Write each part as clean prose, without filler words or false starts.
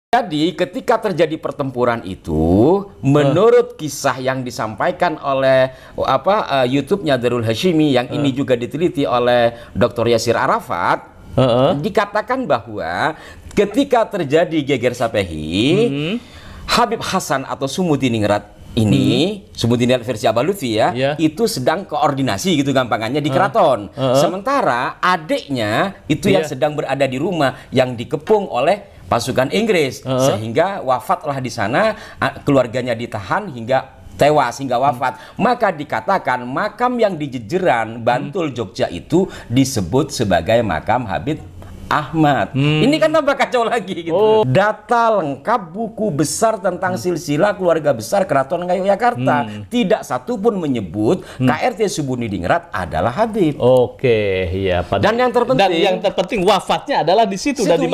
Jadi ketika terjadi pertempuran itu, menurut kisah yang disampaikan oleh YouTube-nya Darul Hashimi yang ini juga diteliti oleh Dr. Yasir Arafat, dikatakan bahwa ketika terjadi geger Sapehi, Habib Hasan atau Sumudiningrat ini, Sumudiningrat versi Abah Lutfi itu sedang koordinasi gitu gampangannya di keraton. Sementara adiknya itu yang sedang berada di rumah yang dikepung oleh pasukan Inggris, sehingga wafatlah di sana, keluarganya ditahan hingga tewas, hingga wafat. Maka dikatakan makam yang di Jejeran, Bantul, Jogja itu disebut sebagai makam Habib Ahmad. Ini kan tambah kacau lagi gitu. Data lengkap buku besar tentang silsilah keluarga besar Keraton Ngayogyakarta. Tidak satu pun menyebut KRT Sumudiningrat adalah Habib. Oke, iya. Dan yang terpenting, wafatnya adalah di situ, dan di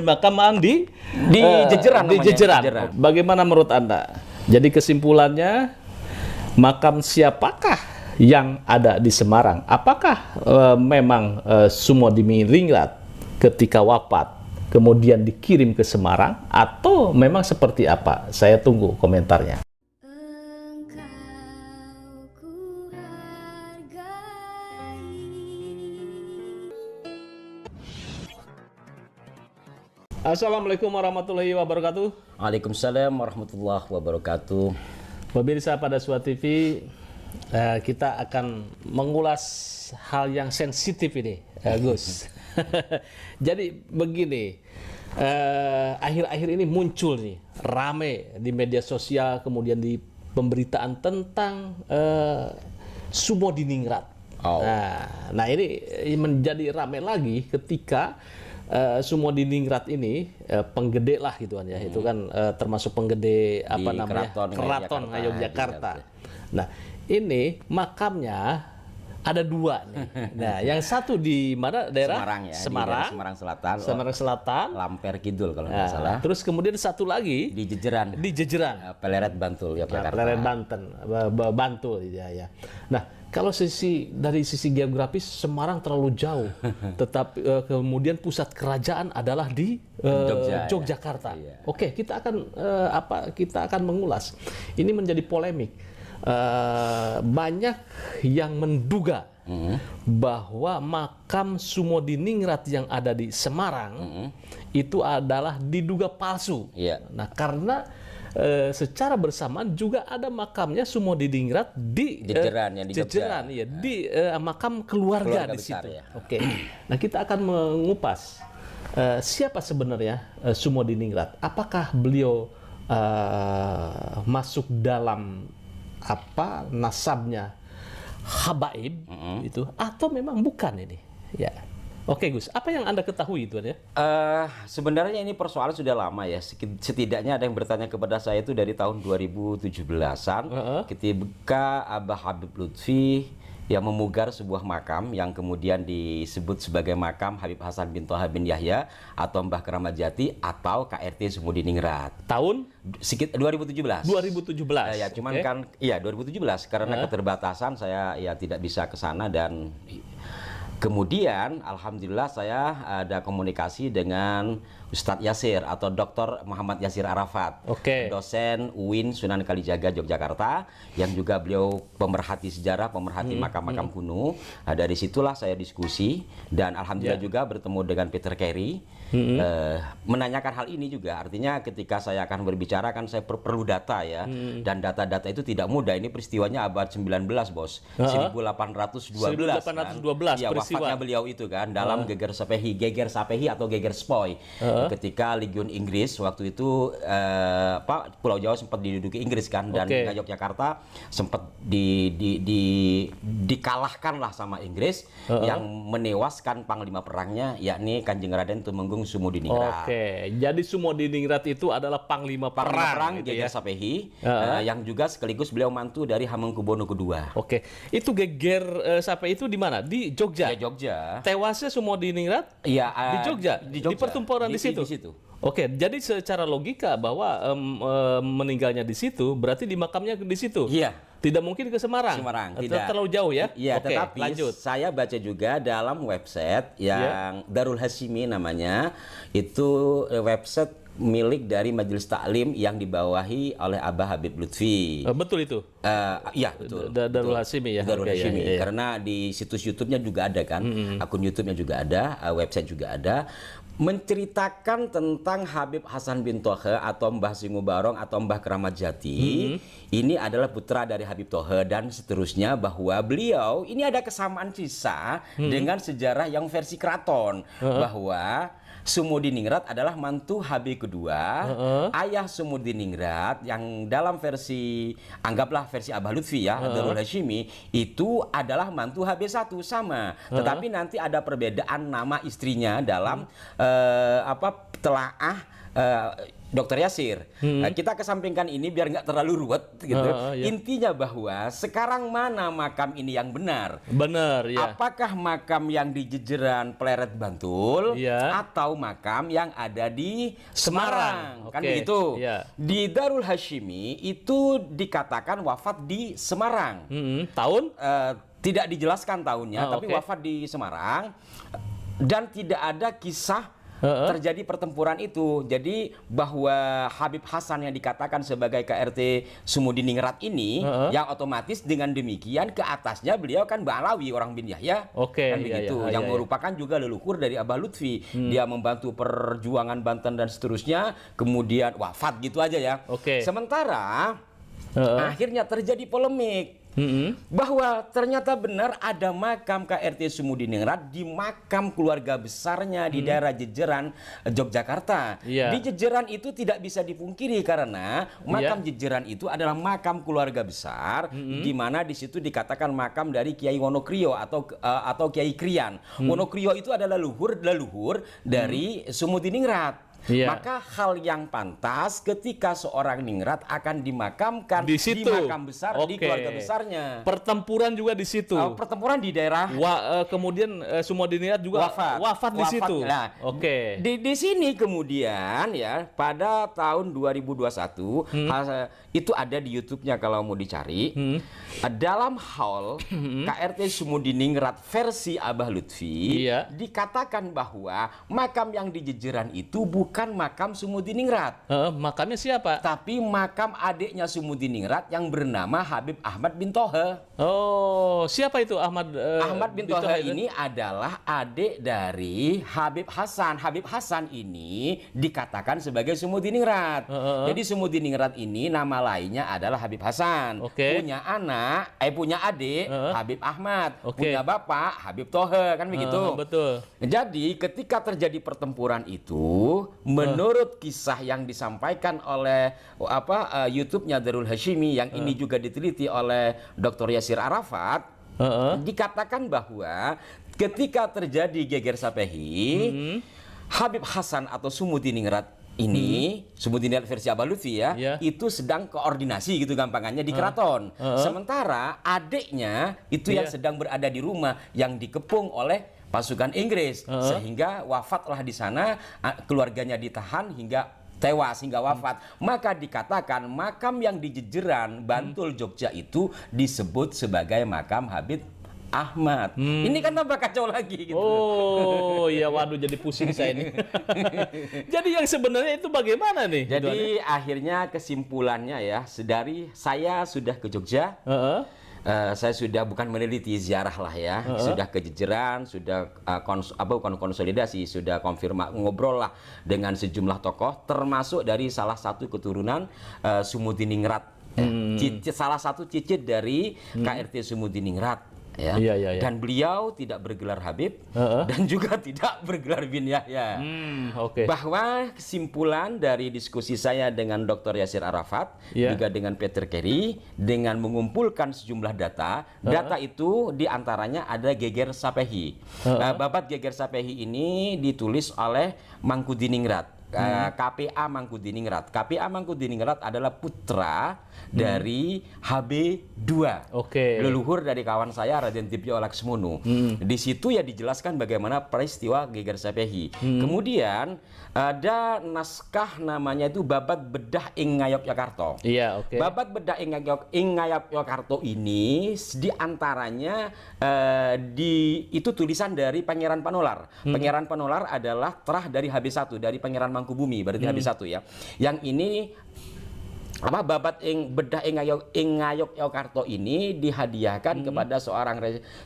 makam di Jejeran. Di Jejeran. Bagaimana menurut Anda? Jadi kesimpulannya, makam siapakah yang ada di Semarang? Apakah memang Sumudiningrat ketika wafat kemudian dikirim ke Semarang, atau memang seperti apa? Saya tunggu komentarnya. Assalamualaikum warahmatullahi wabarakatuh. Waalaikumsalam warahmatullahi wabarakatuh. Pemirsa Pada Sua TV, kita akan mengulas hal yang sensitif ini, Gus. Jadi begini, akhir-akhir ini muncul nih, rame di media sosial, kemudian di pemberitaan tentang Sumudiningrat. Nah ini menjadi rame lagi ketika Sumudiningrat ini penggede lah gitu kan ya, itu kan termasuk penggede apa namanya, Keraton Ngayogyakarta. Nah ini makamnya ada dua nih. Nah, yang satu di mana daerah? Semarang ya. Semarang. Semarang Selatan. Semarang Selatan. Lamper Kidul kalau nggak salah. Terus kemudian satu lagi di Jejeran. Di Jejeran. Peleret Bantul ya, Peleret Banten, Bantul ya. Nah, kalau dari sisi geografis Semarang terlalu jauh, tetapi kemudian pusat kerajaan adalah di Yogyakarta. Ya. Oke, kita akan mengulas. Ini menjadi polemik. Banyak yang menduga bahwa makam Sumudiningrat yang ada di Semarang itu adalah diduga palsu. Nah, karena secara bersamaan juga ada makamnya Sumudiningrat di Jejeran, di makam keluarga di situ. Oke. Nah, kita akan mengupas siapa sebenarnya Sumudiningrat. Apakah beliau masuk dalam nasabnya habaib itu, atau memang bukan ini? Ya. Oke Gus, apa yang Anda ketahui itu ya? Sebenarnya ini persoalan sudah lama ya. Setidaknya ada yang bertanya kepada saya itu dari tahun 2017-an, ketika Abah Habib Lutfi yang memugar sebuah makam yang kemudian disebut sebagai makam Habib Hasan bin Toha bin Yahya atau Mbah Keramat Jati atau KRT Sumudiningrat. Tahun? 2017. 2017. Ya, cuman kan, iya 2017 karena keterbatasan saya ya tidak bisa ke sana, dan kemudian alhamdulillah saya ada komunikasi dengan Ustadz Yasir atau Dr. Muhammad Yasir Arafat, dosen UIN Sunan Kalijaga Yogyakarta, yang juga beliau pemerhati sejarah, pemerhati makam-makam kuno. Nah, dari situlah saya diskusi, dan alhamdulillah juga bertemu dengan Peter Carey, menanyakan hal ini juga. Artinya ketika saya akan berbicara kan saya perlu data ya, dan data-data itu tidak mudah. Ini peristiwanya abad 19 bos, 1812 kan? Ya, wafatnya beliau itu kan dalam geger Sapehi atau geger Spoy. Ketika Legiun Inggris waktu itu Pulau Jawa sempat diduduki Inggris kan, dan Yogyakarta sempat dikalahkan lah sama Inggris, yang menewaskan panglima perangnya yakni Kanjeng Raden Tumenggung Sumudiningrat. Jadi Sumudiningrat itu adalah panglima perang gitu geger ya? Sapehi, yang juga sekaligus beliau mantu dari Hamengkubuwono II. Itu geger Sapehi itu di mana? Di Jogja. Ya, Jogja. Tewasnya Sumudiningrat di Jogja. Di pertempuran di situ. Jadi secara logika bahwa meninggalnya di situ, berarti di makamnya di situ. Iya. Tidak mungkin ke Semarang. Tidak. Terlalu jauh ya. Iya, tetapi lanjut. Saya baca juga dalam website yang Darul Hashimi namanya, itu website milik dari Majelis Taklim yang dibawahi oleh Abah Habib Lutfi. Betul itu. Iya betul. Darul Hashimi ya. Darul Oke, Hashimi. ya. Karena di situs YouTube-nya juga ada kan, akun YouTube-nya juga ada, website juga ada, menceritakan tentang Habib Hasan bin Tohe atau Mbah Singu Barong atau Mbah Keramat Jati. Ini adalah putra dari Habib Tohe dan seterusnya, bahwa beliau ini ada kesamaan kisah dengan sejarah yang versi keraton, bahwa Sumudiningrat adalah mantu Habib kedua, ayah Sumudiningrat yang dalam versi, anggaplah versi Abah Lutfi ya, Darul Hashimi, itu adalah mantu Habib satu sama. Tetapi nanti ada perbedaan nama istrinya dalam telaah Dr. Yasir. Kita kesampingkan ini biar nggak terlalu ruwet gitu. Iya. Intinya bahwa sekarang mana makam ini yang benar? Benar ya. Apakah makam yang di Jejeran Pleret Bantul atau makam yang ada di Semarang? Kan Oke, begitu. iya. Di Darul Hashimi itu dikatakan wafat di Semarang. Tahun? Tidak dijelaskan tahunnya, tapi oke. wafat di Semarang dan tidak ada kisah terjadi pertempuran itu. Jadi bahwa Habib Hasan yang dikatakan sebagai KRT Sumudiningrat ini, yang otomatis dengan demikian ke atasnya beliau kan Ba'alawi, orang bin Yahya, Oke, kan iya, begitu, iya, yang iya. merupakan juga leluhur dari Abah Lutfi. Dia membantu perjuangan Banten dan seterusnya, kemudian wafat gitu aja ya. Oke. Sementara akhirnya terjadi polemik. Bahwa ternyata benar ada makam KRT Sumudiningrat di makam keluarga besarnya di daerah Jejeran, Yogyakarta. Iya. Di Jejeran itu tidak bisa dipungkiri karena makam Jejeran itu adalah makam keluarga besar, di mana di situ dikatakan makam dari Kiai Wonokrio atau Kiai Krian. Wonokrio itu adalah leluhur dari Sumudiningrat. Iya. Maka hal yang pantas ketika seorang ningrat akan dimakamkan Di di situ. makam besar, di Oke. keluarga besarnya. Pertempuran juga di situ. Pertempuran di daerah Kemudian Sumudiningrat juga wafat di situ. Nah, Oke. di sini kemudian ya pada tahun 2021 itu ada di YouTube-nya kalau mau dicari. Dalam hall KRT Sumudiningrat versi Abah Lutfi Iya. dikatakan bahwa makam yang di Jejeran itu bukan makam Sumudiningrat, Makamnya siapa? tapi makam adiknya Sumudiningrat yang bernama Habib Ahmad bin Tohe. Oh, siapa itu Ahmad? Ahmad bin Tohe ini adalah adik dari Habib Hasan. Habib Hasan ini dikatakan sebagai Sumudiningrat. Jadi Sumudiningrat ini nama lainnya adalah Habib Hasan. Oke. Punya adik Habib Ahmad. Oke. Punya bapak Habib Tohe, kan begitu. Betul. Jadi ketika terjadi pertempuran itu, menurut kisah yang disampaikan oleh YouTube-nya Darul Hashimi yang ini juga diteliti oleh Dr. Yasir Arafat, dikatakan bahwa ketika terjadi geger Sapehi, Habib Hasan atau Sumudiningrat ini, Sumudiningrat versi Abah Lutfi ya, itu sedang koordinasi gitu gampangannya di keraton. Sementara adiknya itu yang sedang berada di rumah yang dikepung oleh pasukan Inggris, sehingga wafatlah di sana, keluarganya ditahan hingga tewas, hingga wafat. Maka dikatakan makam yang di Jejeran, Bantul, Jogja itu disebut sebagai makam Habib Ahmad. Ini kan tambah kacau lagi gitu. Oh, iya, waduh, jadi pusing saya ini. Jadi yang sebenarnya itu bagaimana nih? Jadi akhirnya kesimpulannya ya, dari saya sudah ke Jogja. Saya sudah bukan meneliti, ziarah lah ya, sudah ke Jejeran, sudah konsolidasi, sudah ngobrol lah dengan sejumlah tokoh, termasuk dari salah satu keturunan Sumudiningrat, salah satu cicit dari KRT Sumudiningrat. Ya. Iya. Dan beliau tidak bergelar Habib dan juga tidak bergelar bin Yahya. Oke. Bahwa kesimpulan dari diskusi saya dengan Dr. Yasir Arafat, juga dengan Peter Carey, dengan mengumpulkan sejumlah data itu diantaranya ada geger Sapehi. Babat geger Sapehi ini ditulis oleh Mangkudiningrat. KPA Mangkudiningrat. KPA Mangkudiningrat adalah putra dari HB2. Oke. Leluhur dari kawan saya Raden Tipyo Laksmono. Di situ ya dijelaskan bagaimana peristiwa geger Sapehi. Kemudian ada naskah namanya itu Babat Bedah ing Ngayogyakarta. Iya, oke. Babat Bedah ing Ngayogyakarta ini diantaranya itu tulisan dari Pangeran Panolar. Pangeran Panolar adalah terah dari HB1, dari Pangeran Mangkubumi, berarti habis satu ya. Yang ini apa babat ing bedah ing ngayog Yogyakarta ini dihadiahkan kepada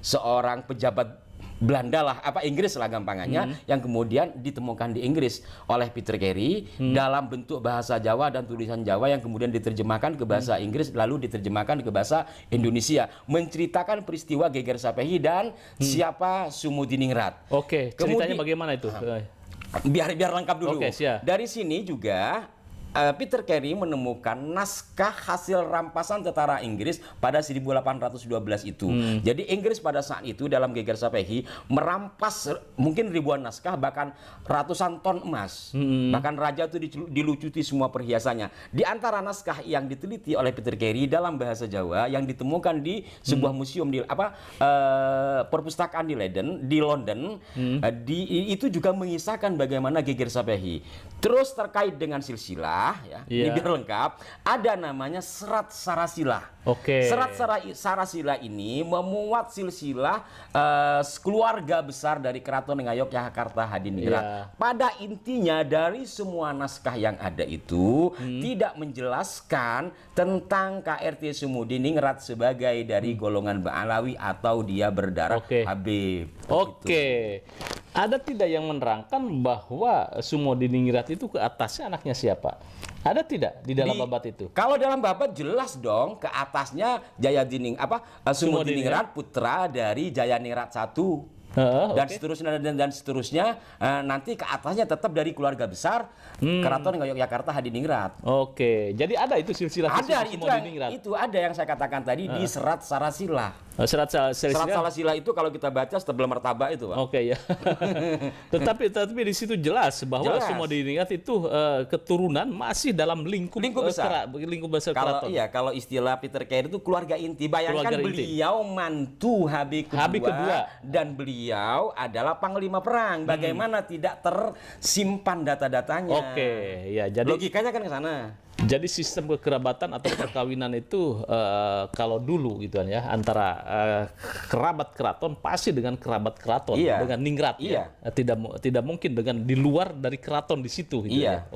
seorang pejabat Belanda lah, apa Inggris lah gampangannya, yang kemudian ditemukan di Inggris oleh Peter Carey dalam bentuk bahasa Jawa dan tulisan Jawa yang kemudian diterjemahkan ke bahasa Inggris lalu diterjemahkan ke bahasa Indonesia, menceritakan peristiwa Geger Sapehi dan siapa Sumudiningrat. Oke, ceritanya bagaimana itu? Biar lengkap dulu. Oke, siap. Dari sini juga Peter Carey menemukan naskah hasil rampasan tentara Inggris pada 1812 itu. Jadi Inggris pada saat itu dalam Geger Sapehi merampas mungkin ribuan naskah, bahkan ratusan ton emas. Bahkan raja itu dilucuti semua perhiasannya. Di antara naskah yang diteliti oleh Peter Carey dalam bahasa Jawa yang ditemukan di sebuah museum di perpustakaan di London, itu juga mengisahkan bagaimana Geger Sapehi. Terus terkait dengan silsilah ya, ini biar lengkap, ada namanya Serat Sarasila. Serat Sarasila ini memuat silsilah keluarga besar dari Keraton Ngayogyakarta Hadiningrat. Pada intinya dari semua naskah yang ada itu tidak menjelaskan tentang KRT Sumudiningrat sebagai dari golongan Ba'alawi atau dia berdarah Habib. Ada tidak yang menerangkan bahwa Sumudiningrat itu ke atasnya anaknya siapa? Ada tidak di dalam babat itu? Kalau dalam babat jelas dong, ke atasnya Sumudiningrat putra dari Jayaningrat I. Dan seterusnya nanti ke atasnya tetap dari keluarga besar Keraton Ngayogyakarta Hadiningrat. Jadi ada itu silsilah Sumudiningrat. Itu ada yang saya katakan tadi di Serat Sarasila. Serat Sarasila itu kalau kita baca setebal martabak itu, Pak. Tetapi di situ jelas bahwa Sumudiningrat itu keturunan masih dalam lingkup besar keraton. Kalau istilah Peter Carey itu keluarga inti. Bayangkan beliau mantu Habib kedua dan beliau adalah panglima perang. Bagaimana tidak tersimpan data-datanya? Jadi logikanya kan ke sana. Jadi sistem kekerabatan atau perkawinan itu kalau dulu gitu kan ya, antara kerabat keraton pasti dengan kerabat keraton, dengan ningrat ya. Tidak mungkin dengan di luar dari keraton di situ gitu ya.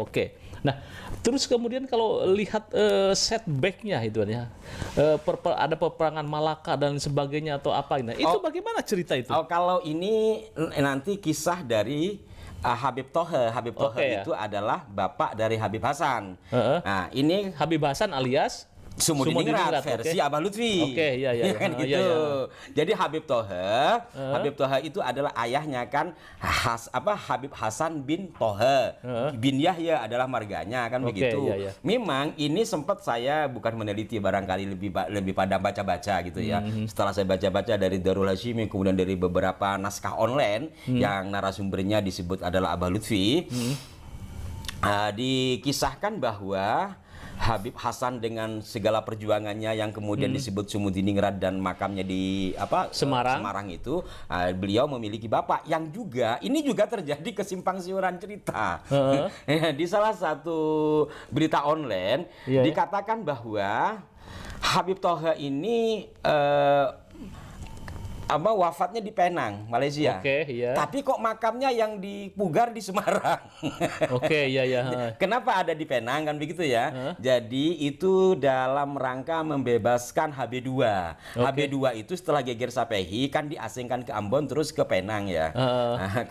Nah, terus kemudian kalau lihat setbacknya itu kan ya, ada peperangan Malaka dan sebagainya atau apa ini. Itu bagaimana cerita itu? Kalau ini nanti kisah dari Habib Tohe. Habib Tohe itu adalah bapak dari Habib Hasan. Nah, ini Habib Hasan alias Sumudiningrat versi Abah Lutfi. Kan gitu. Jadi Habib Tohe itu adalah ayahnya kan Habib Hasan bin Tohe. Bin Yahya adalah marganya kan begitu. Memang ini sempat saya bukan meneliti, barangkali lebih pada baca-baca gitu ya. Setelah saya baca-baca dari Darul Hashimi, kemudian dari beberapa naskah online yang narasumbernya disebut adalah Abah Lutfi, dikisahkan bahwa Habib Hasan dengan segala perjuangannya yang kemudian disebut Sumudiningrat dan makamnya di Semarang itu, beliau memiliki bapak yang juga ini juga terjadi kesimpang siuran cerita. Di salah satu berita online dikatakan bahwa Habib Tohe ini wafatnya di Penang, Malaysia. Tapi kok makamnya yang di Pugar di Semarang. Kenapa ada di Penang kan begitu ya? Jadi itu dalam rangka membebaskan HB2. HB2 itu setelah Geger Sapehi kan diasingkan ke Ambon terus ke Penang ya. Nah,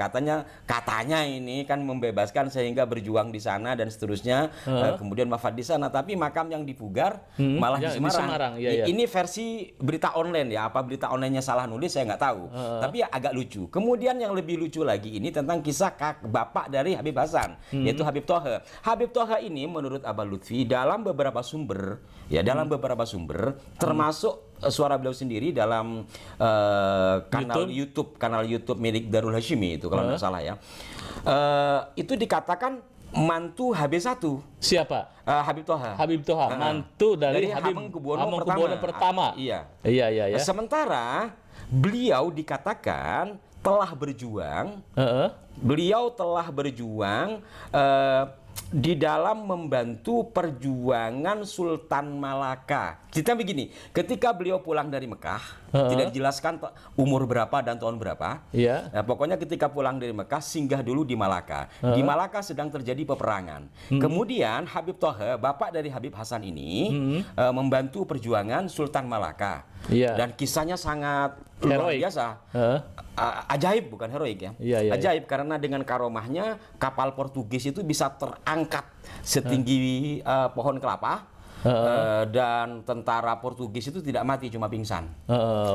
katanya ini kan membebaskan sehingga berjuang di sana dan seterusnya. Kemudian wafat di sana, tapi makam yang di Pugar malah di Semarang. Ini versi berita online ya. Apa berita onlinenya salah nulis saya nggak tahu, tapi agak lucu. Kemudian yang lebih lucu lagi ini tentang kisah bapak dari Habib Hasan, yaitu Habib Tohe. Habib Tohe ini menurut Abah Lutfi dalam beberapa sumber, termasuk suara beliau sendiri dalam kanal YouTube milik Darul Hashimi itu kalau nggak salah ya, itu dikatakan mantu HB1. Siapa? Habib Toha. Mantu dari Hamengkubuwono pertama. Iya. Sementara beliau dikatakan telah berjuang. di dalam membantu perjuangan Sultan Malaka. Kita begini, ketika beliau pulang dari Mekah, tidak dijelaskan umur berapa dan tahun berapa. Iya. Nah, pokoknya ketika pulang dari Mekah, singgah dulu di Malaka. Di Malaka sedang terjadi peperangan. Kemudian Habib Toha, bapak dari Habib Hasan ini, membantu perjuangan Sultan Malaka. Iya. Dan kisahnya sangat luar biasa. Ajaib, bukan heroik ya. Iya. Ajaib karena dengan karomahnya kapal Portugis itu bisa terangkat setinggi pohon kelapa. Dan tentara Portugis itu tidak mati, cuma pingsan.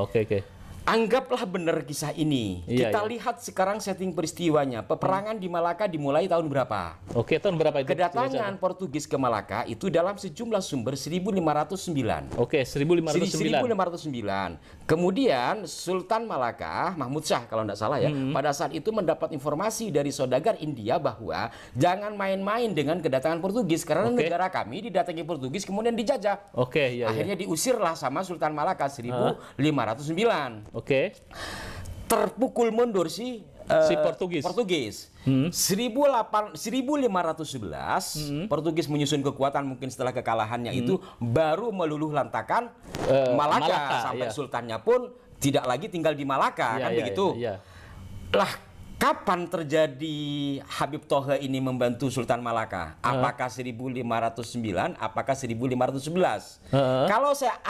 Oke. Anggaplah benar kisah ini. Kita lihat sekarang setting peristiwanya. Peperangan di Malaka dimulai tahun berapa? Oke, tahun berapa itu? Kedatangan Portugis ke Malaka itu dalam sejumlah sumber 1509. Oke, 1509. 1509. Kemudian Sultan Malaka, Mahmud Shah kalau tidak salah ya, pada saat itu mendapat informasi dari saudagar India bahwa jangan main-main dengan kedatangan Portugis karena negara kami didatangi Portugis kemudian dijajah. Akhirnya diusirlah sama Sultan Malaka 1509. Terpukul mundur si Portugis. 1511 Portugis menyusun kekuatan, mungkin setelah kekalahannya itu baru meluluh lantakan Malaka sampai sultannya pun tidak lagi tinggal di Malaka, kan begitu. Lah, kapan terjadi Habib Toha ini membantu Sultan Malaka? Apakah 1509? Apakah 1511? Kalau saya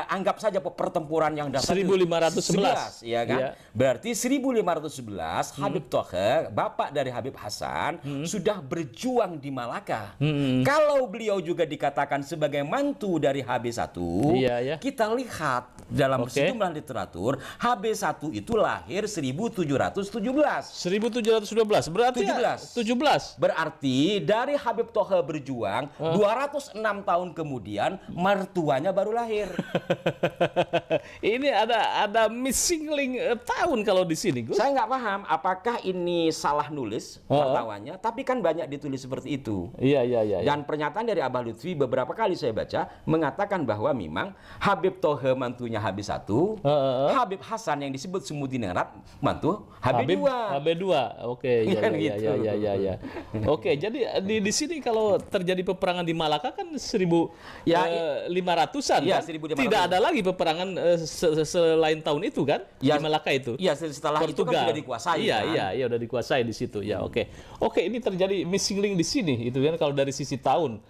anggap saja pertempuran yang dasar 1511, ya kan? Berarti 1511 Habib Toha, bapak dari Habib Hasan, sudah berjuang di Malaka. Kalau beliau juga dikatakan sebagai mantu dari HB1, kita lihat dalam sejumlah literatur, HB1 itu lahir 1717. 1712 berarti 17. Berarti dari Habib Toha berjuang 206 tahun kemudian mertuanya baru lahir. Ini ada missing link tahun kalau di sini, Gus. Saya nggak paham apakah ini salah nulis wartawannya, tapi kan banyak ditulis seperti itu. Iya. Dan pernyataan dari Abah Lutfi beberapa kali saya baca mengatakan bahwa memang Habib Toha mantunya HB1, Habib Hasan yang disebut Sumudiningrat mantu HB2. Oke, ya. Oke, jadi di sini kalau terjadi peperangan di Malaka kan 1500-an ya, kan? 1500. Tidak ada lagi peperangan selain tahun itu kan? Di Malaka itu. Iya, setelah Portugal. itu kan sudah dikuasai. Iya, udah dikuasai di situ. Ya, oke, ini terjadi missing link di sini itu kan kalau dari sisi tahun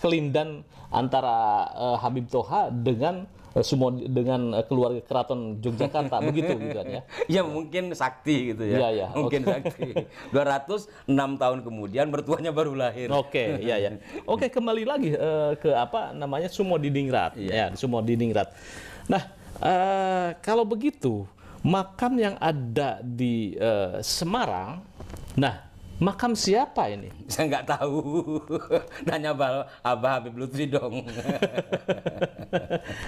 kelindan antara Habib Toha dengan semua dengan keluarga keraton Yogyakarta begitu kan ya. Ya mungkin sakti gitu ya. Iya. Mungkin sakti. 206 tahun kemudian mertuanya baru lahir. Oke, kembali lagi ke Sumodiningrat. Ya, Sumodiningrat. Nah, kalau begitu makam yang ada di Semarang, makam siapa ini? Saya nggak tahu. Nanya Abah Habib Lutfi dong.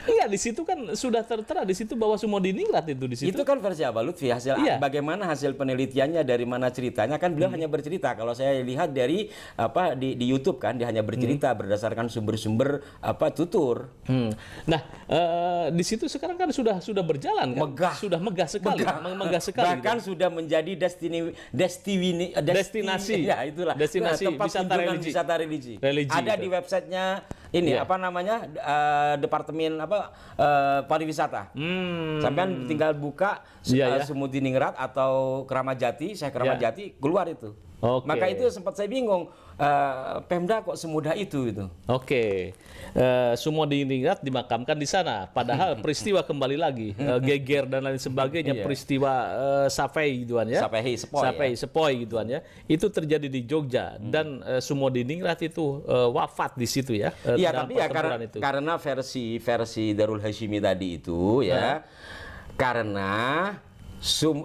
Enggak, di situ kan sudah tertera di situ bahwa Sumodiningrat itu di situ. Itu kan versi Abah Lutfi, bagaimana hasil penelitiannya, dari mana ceritanya, kan beliau hanya bercerita. Kalau saya lihat dari di YouTube kan dia hanya bercerita berdasarkan sumber-sumber tutur. Nah, di situ sekarang kan sudah berjalan kan? Sudah megah sekali. Bahkan gitu. Sudah menjadi destinasi. Ya, itulah. Destinasi tempat wisata religi. Ada di websitenya ini Departemen pariwisata. Sampean tinggal buka Sumodiningrat atau Keramat Jati, Syekh Keramat Jati, keluar itu. Maka itu sempat saya bingung, Pemda kok semudah itu gitu. Sumodiningrat dimakamkan di sana, padahal peristiwa kembali lagi geger dan lain sebagainya, peristiwa Safei gituan ya. Sepoi gituan ya. Itu terjadi di Jogja dan Sumodiningrat itu wafat di situ ya. Iya, tapi ya karena versi Darul Hashimi tadi itu ya, karena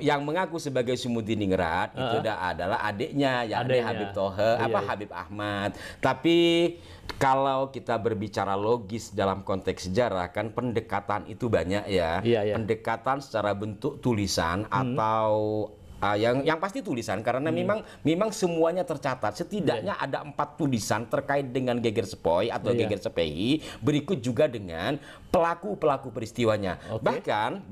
yang mengaku sebagai Sumodiningrat itu adalah adiknya, yakni Habib Toha, Habib Ahmad. Tapi kalau kita berbicara logis dalam konteks sejarah, kan pendekatan itu banyak ya. Pendekatan secara bentuk tulisan atau yang pasti tulisan, karena memang semuanya tercatat. Setidaknya ada 4 tulisan terkait dengan Geger Sepoi atau Geger Sepehi, berikut juga dengan pelaku peristiwanya. Bahkan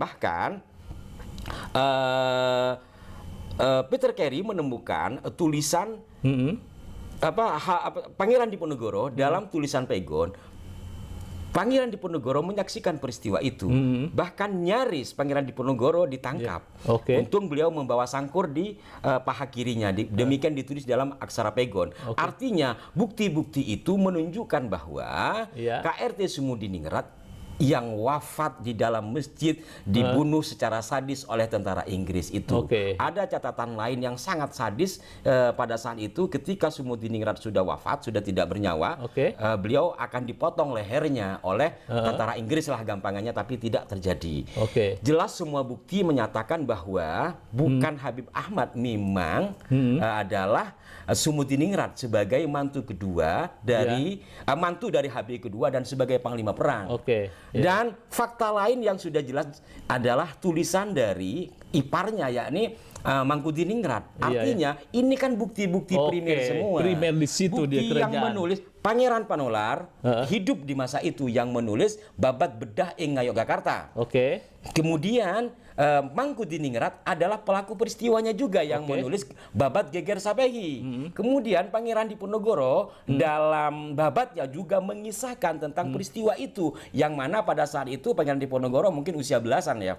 Peter Carey menemukan tulisan Pangeran Diponegoro dalam tulisan Pegon, Pangeran Diponegoro menyaksikan peristiwa itu, bahkan nyaris Pangeran Diponegoro ditangkap. Untung beliau membawa sangkur di paha kirinya, demikian ditulis dalam aksara Pegon. Artinya bukti-bukti itu menunjukkan bahwa KRT Sumudiningrat yang wafat di dalam masjid dibunuh secara sadis oleh tentara Inggris itu. Ada catatan lain yang sangat sadis pada saat itu ketika Sumudiningrat sudah wafat, sudah tidak bernyawa, beliau akan dipotong lehernya oleh tentara Inggris lah gampangannya, tapi tidak terjadi. Jelas semua bukti menyatakan bahwa bukan Habib Ahmad memang adalah Sumudiningrat sebagai mantu kedua dari mantu dari Habib kedua dan sebagai panglima perang. Dan fakta lain yang sudah jelas adalah tulisan dari iparnya, yakni Mangkudiningrat. Artinya ini kan bukti-bukti primer semua. Primer di situ bukti dia yang menulis Pangeran Panolar hidup di masa itu yang menulis Babat Bedah ing Ngayogyakarta. Kemudian Mangkudiningrat adalah pelaku peristiwanya juga yang menulis Babat Geger Sabehi. Kemudian Pangeran Diponegoro dalam babatnya juga mengisahkan tentang peristiwa itu, yang mana pada saat itu Pangeran Diponegoro mungkin usia belasan ya.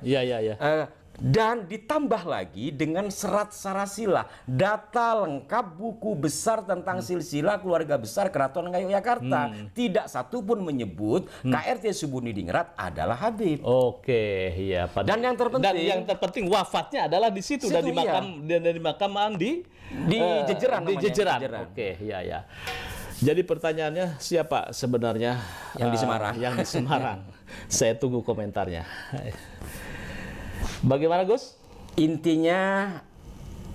Dan ditambah lagi dengan serat sarasila, data lengkap buku besar tentang silsilah keluarga besar Keraton Ngayogyakarta. Tidak satu pun menyebut KRT Sumudiningrat adalah Habib. Dan yang terpenting wafatnya adalah di situ, dan di makaman di Jejeran. Jadi pertanyaannya, siapa sebenarnya yang di Semarang? Yang di Semarang. Saya tunggu komentarnya. Bagaimana, Gus? Intinya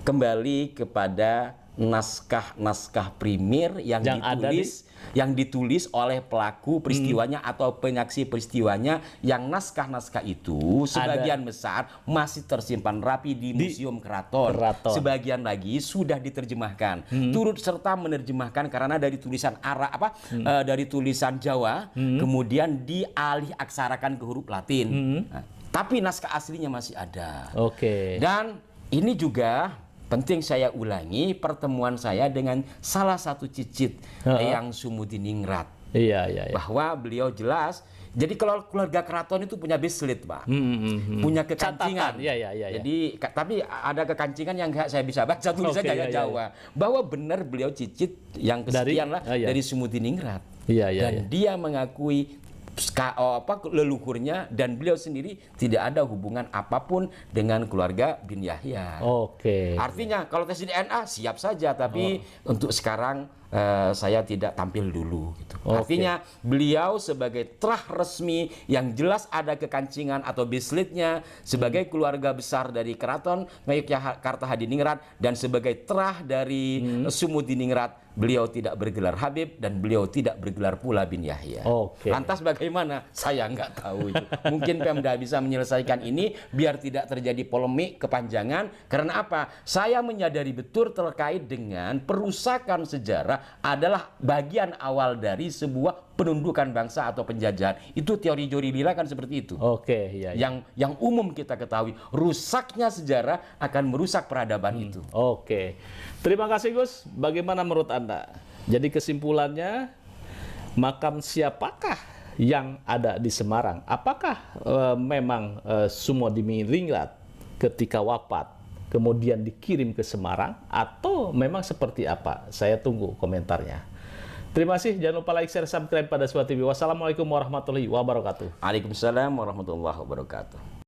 kembali kepada naskah-naskah primer yang ditulis oleh pelaku peristiwanya atau penyaksi peristiwanya, yang naskah-naskah itu sebagian besar masih tersimpan rapi di Museum Keraton. Sebagian lagi sudah diterjemahkan, turut serta menerjemahkan karena dari tulisan dari tulisan Jawa kemudian dialih aksarakan ke huruf Latin. Tapi naskah aslinya masih ada. Dan ini juga penting saya ulangi pertemuan saya dengan salah satu cicit yang Sumudiningrat. Bahwa beliau jelas, jadi kalau keluarga keraton itu punya beslit, Pak. Punya kekancingan. Jadi tapi ada kekancingan yang nggak saya bisa baca tulisannya Jawa. Bahwa benar beliau cicit yang kesekian dari Sumudiningrat. Dan dia mengakui leluhurnya, dan beliau sendiri tidak ada hubungan apapun dengan keluarga bin Yahya. Artinya kalau tes DNA siap saja, tapi untuk sekarang saya tidak tampil dulu gitu. Artinya beliau sebagai terah resmi yang jelas ada kekancingan atau bislitnya sebagai keluarga besar dari Keraton Ngayogyakarta Hadiningrat, dan sebagai terah dari Sumudiningrat beliau tidak bergelar Habib dan beliau tidak bergelar pula bin Yahya. Lantas bagaimana? Saya nggak tahu itu. Mungkin Pemda bisa menyelesaikan ini biar tidak terjadi polemik kepanjangan. Karena apa? Saya menyadari betul terkait dengan perusakan sejarah adalah bagian awal dari sebuah penundukan bangsa atau penjajahan. Itu teori Jori Lila kan seperti itu. Yang umum kita ketahui, rusaknya sejarah akan merusak peradaban itu. Terima kasih, Gus. Bagaimana menurut Anda? Jadi kesimpulannya, makam siapakah yang ada di Semarang? Apakah memang Sumudiningrat ketika wafat kemudian dikirim ke Semarang, atau memang seperti apa? Saya tunggu komentarnya. Terima kasih. Jangan lupa like, share, subscribe pada Suara TV. Wassalamualaikum warahmatullahi wabarakatuh. Waalaikumsalam warahmatullahi wabarakatuh.